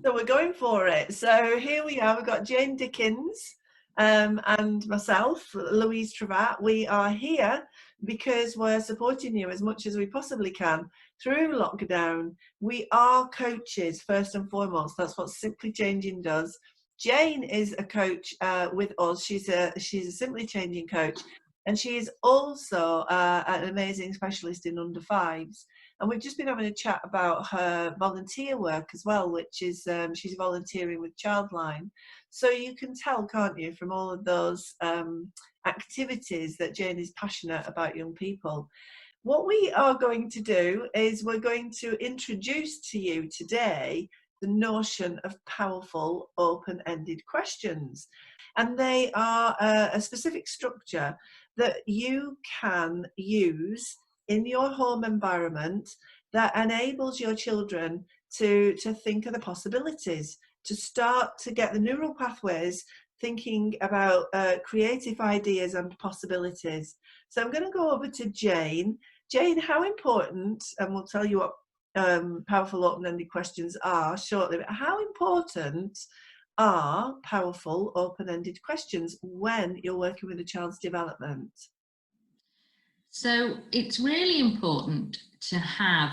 So we're going for it. So here we are. We've got Jayne Dickens and myself, Louise Travatt. We are here because we're supporting you as much as we possibly can through lockdown. We are coaches first and foremost. That's what Simply Changing does. Jayne is a coach with us. She's a Simply Changing coach, and she is also an amazing specialist in under fives. And we've just been having a chat about her volunteer work as well, which is she's volunteering with Childline. So you can tell, can't you, from all of those activities that Jayne is passionate about young people. What we are going to do is we're going to introduce to you today the notion of powerful open-ended questions. And they are a specific structure that you can use in your home environment that enables your children to think of the possibilities, to start to get the neural pathways thinking about creative ideas and possibilities. So I'm going to go over to Jayne. Jayne, how important, and we'll tell you what powerful open-ended questions are shortly, but how important are powerful open-ended questions when you're working with a child's development? So it's really important to have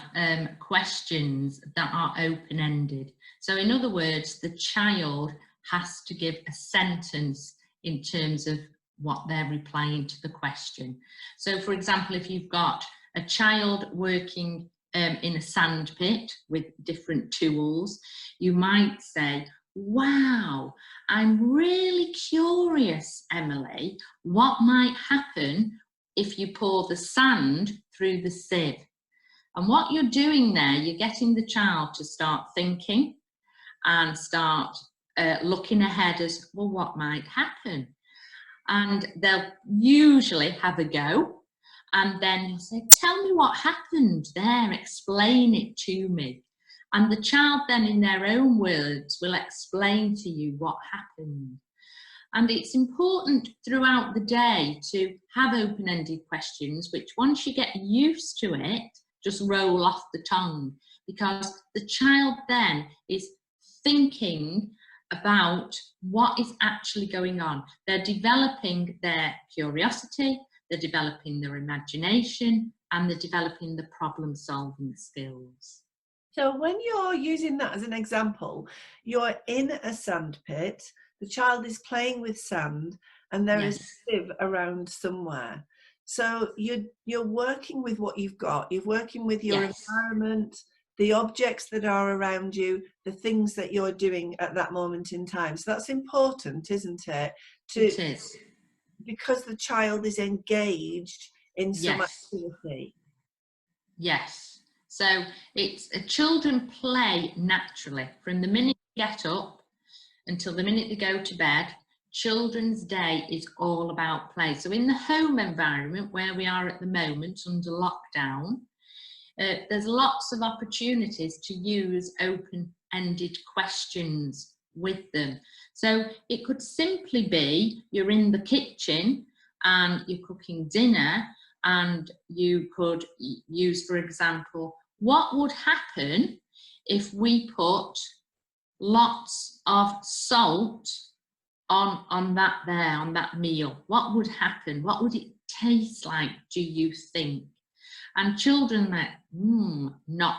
questions that are open-ended. So in other words, the child has to give a sentence in terms of what they're replying to the question. So for example, if you've got a child working in a sand pit with different tools, you might say, "Wow, I'm really curious, Emily, what might happen if you pour the sand through the sieve." And what you're doing there, you're getting the child to start thinking and start looking ahead as, well, what might happen? And they'll usually have a go. And then you'll say, "Tell me what happened there, explain it to me." And the child then in their own words will explain to you what happened. And it's important throughout the day to have open-ended questions, which once you get used to it, just roll off the tongue, because the child then is thinking about what is actually going on. They're developing their curiosity, they're developing their imagination, and they're developing the problem-solving skills. So when you're using that as an example, you're in a sand pit, the child is playing with sand, and there is a sieve around somewhere. So you're working with what you've got. You're working with your environment, the objects that are around you, the things that you're doing at that moment in time. So that's important, isn't it? It is. Because the child is engaged in some activity. Yes. So it's children play naturally from the minute they get up until the minute they go to bed. Children's day is all about play. So in the home environment where we are at the moment under lockdown, there's lots of opportunities to use open-ended questions with them. So it could simply be you're in the kitchen and you're cooking dinner, and you could use, for example, what would happen if we put lots of salt on that meal? What would happen? What would it taste like, do you think? And children are like,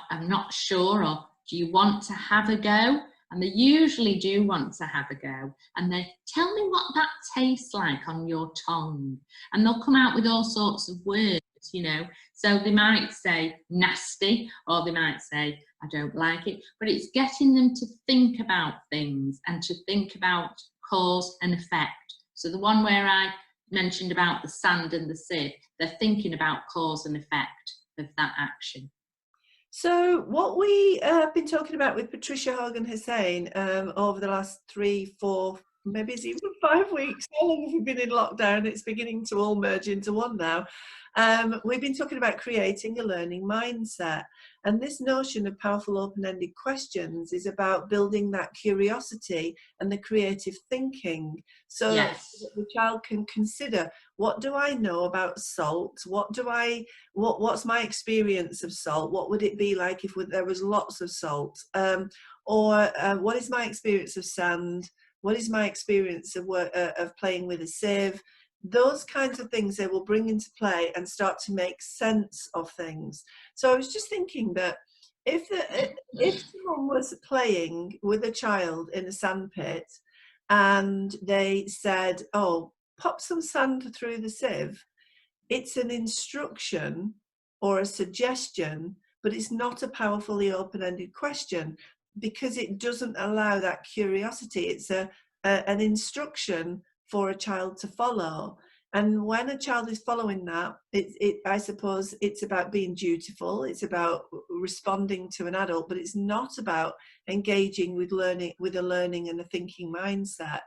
I'm not sure, or do you want to have a go? And they usually do want to have a go. And they tell me what that tastes like on your tongue. And they'll come out with all sorts of words, you know. So they might say nasty, or they might say, I don't like it. But it's getting them to think about things and to think about cause and effect. So the one where I mentioned about the sand and the sieve, they're thinking about cause and effect of that action. So what we have been talking about with Patricia Hogan Hussain over the last 3, 4, maybe it's even 5 weeks. How long have we been in lockdown? It's beginning to all merge into one now. We've been talking about creating a learning mindset. And this notion of powerful open-ended questions is about building that curiosity and the creative thinking. So that the child can consider, what do I know about salt? What's my experience of salt? What would it be like if there was lots of salt? or what is my experience of sand? What is my experience of playing with a sieve? Those kinds of things they will bring into play and start to make sense of things. So I was just thinking that if someone was playing with a child in a sandpit and they said, oh, pop some sand through the sieve, it's an instruction or a suggestion, but it's not a powerfully open-ended question because it doesn't allow that curiosity. It's an instruction for a child to follow. And when a child is following that, I suppose it's about being dutiful, it's about responding to an adult, but it's not about engaging with learning, with a learning and a thinking mindset.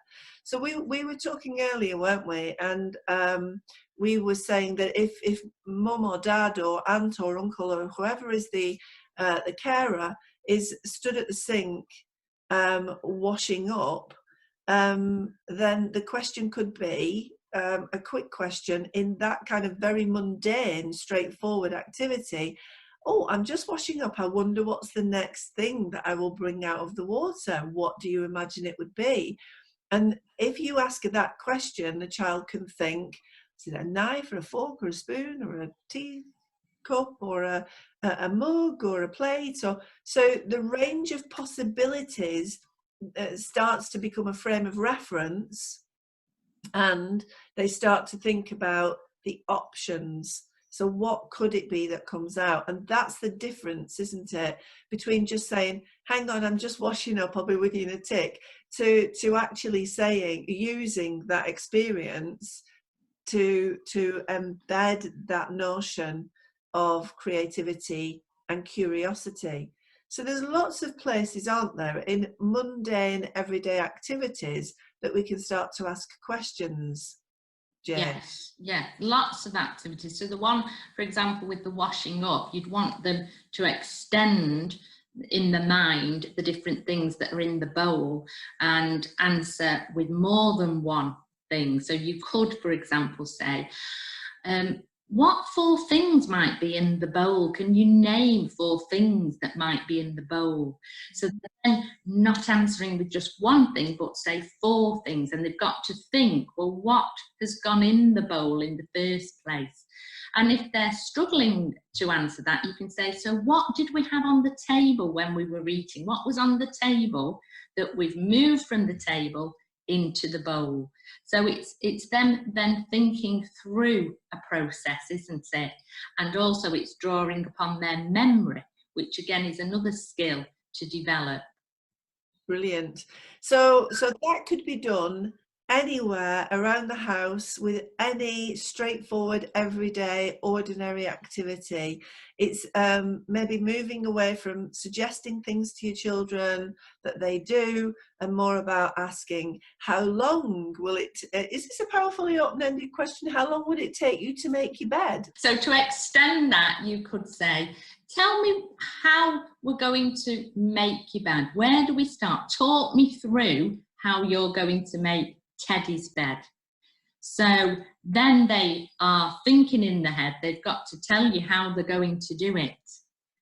So we were talking earlier, weren't we? And we were saying that if mum or dad or aunt or uncle or whoever is the carer is stood at the sink washing up, then the question could be a quick question in that kind of very mundane, straightforward activity. Oh, I'm just washing up. I wonder what's the next thing that I will bring out of the water. What do you imagine it would be? And if you ask that question, the child can think, is it a knife or a fork or a spoon or a tea cup or a mug or a plate? So the range of possibilities starts to become a frame of reference, and they start to think about the options. So what could it be that comes out? And that's the difference, isn't it, between just saying, hang on, I'm just washing up, I'll be with you in a tick, to actually saying, using that experience to embed that notion of creativity and curiosity. So there's lots of places, aren't there, in mundane everyday activities that we can start to ask questions. Jayne? Yes, yeah, lots of activities. So the one, for example, with the washing up, you'd want them to extend in the mind the different things that are in the bowl and answer with more than one thing. So you could, for example, say, what 4 things might be in the bowl? Can you name 4 things that might be in the bowl? So then not answering with just one thing, but say 4 things. And they've got to think, well, what has gone in the bowl in the first place? And if they're struggling to answer that, you can say, so what did we have on the table when we were eating? What was on the table that we've moved from the table into the bowl? So it's them then thinking through a process, isn't it? And also it's drawing upon their memory, which again is another skill to develop. Brilliant. So that could be done anywhere around the house with any straightforward, everyday, ordinary activity. It's maybe moving away from suggesting things to your children that they do, and more about asking, how long will it, is this a powerfully open-ended question? How long would it take you to make your bed? So to extend that, you could say, tell me how we're going to make your bed. Where do we start? Talk me through how you're going to make Teddy's bed. So then they are thinking in their head, they've got to tell you how they're going to do it.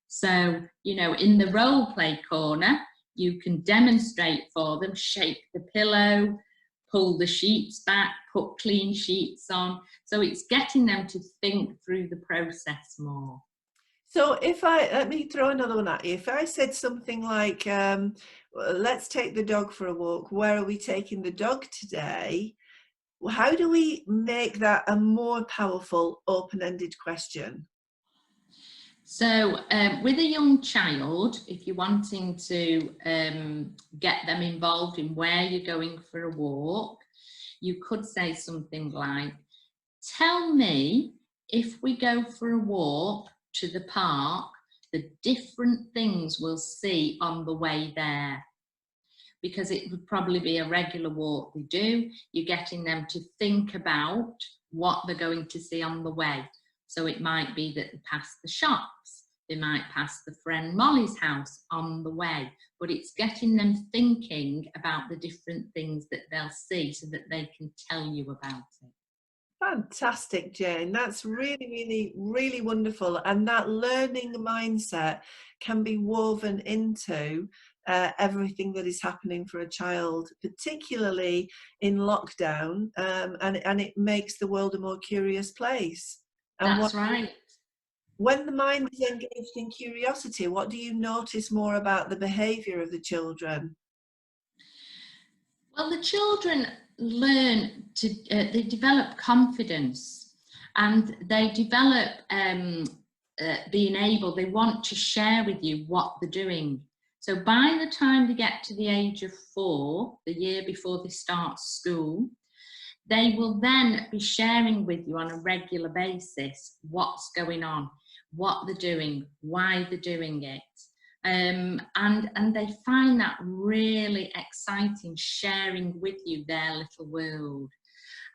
So, you know, in the role play corner, you can demonstrate for them, shake the pillow, pull the sheets back, put clean sheets on. So it's getting them to think through the process more. So let me throw another one at you. If I said something like, let's take the dog for a walk, where are we taking the dog today? How do we make that a more powerful, open-ended question? So with a young child, if you're wanting to get them involved in where you're going for a walk, you could say something like, tell me, if we go for a walk to the park, the different things we'll see on the way there. Because it would probably be a regular walk we do, you're getting them to think about what they're going to see on the way. So it might be that they pass the shops, they might pass the friend Molly's house on the way, but it's getting them thinking about the different things that they'll see so that they can tell you about it. Fantastic, Jayne. That's really, really, really wonderful. And that learning mindset can be woven into everything that is happening for a child, particularly in lockdown, and it makes the world a more curious place. And That's right. when the mind is engaged in curiosity, what do you notice more about the behaviour of the children? Well, the children learn to, they develop confidence, and they develop being able, they want to share with you what they're doing. So by the time they get to the age of 4, the year before they start school, they will then be sharing with you on a regular basis what's going on, what they're doing, why they're doing it. And they find that really exciting, sharing with you their little world.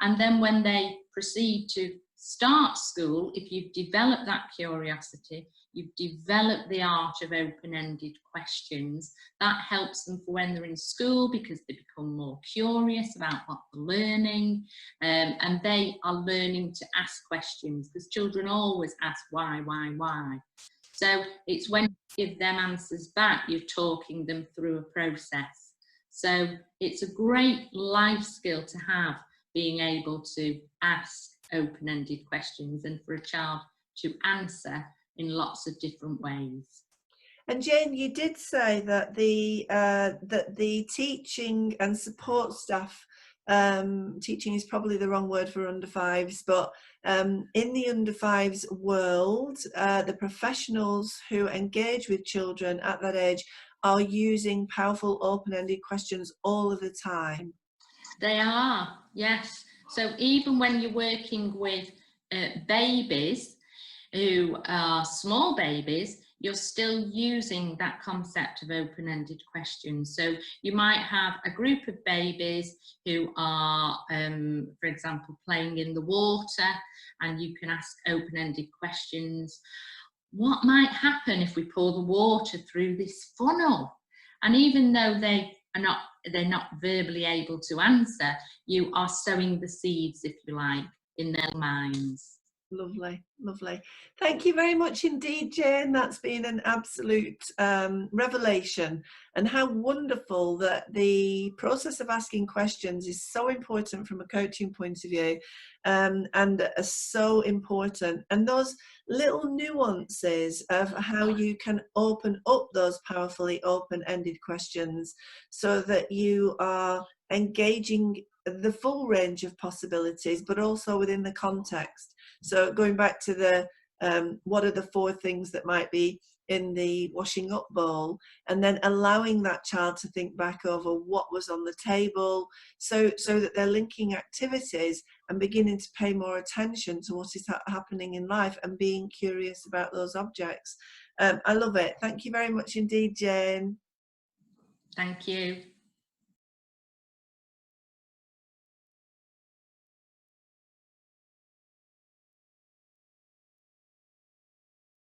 And then when they proceed to start school, if you've developed that curiosity, you've developed the art of open-ended questions, that helps them for when they're in school, because they become more curious about what they're learning, and they are learning to ask questions, because children always ask why. So it's when you give them answers back, you're talking them through a process. So it's a great life skill to have, being able to ask open-ended questions and for a child to answer in lots of different ways. And Jane, you did say that the teaching and support staff, teaching is probably the wrong word for under 5s, but in the under 5s world, the professionals who engage with children at that age are using powerful open-ended questions all of the time. They are, yes. So even when you're working with babies who are small babies, you're still using that concept of open-ended questions. So you might have a group of babies who are, for example, playing in the water, and you can ask open-ended questions. What might happen if we pour the water through this funnel? And even though they're not verbally able to answer, you are sowing the seeds, if you like, in their minds. Lovely, lovely. Thank you very much indeed, Jane. That's been an absolute revelation, and how wonderful that the process of asking questions is so important from a coaching point of view, and so important. And those little nuances of how you can open up those powerfully open-ended questions so that you are engaging the full range of possibilities, but also within the context. So going back to the what are the 4 things that might be in the washing up bowl, and then allowing that child to think back over what was on the table, so that they're linking activities and beginning to pay more attention to what is happening in life and being curious about those objects. I love it. Thank you very much indeed, Jane. Thank you.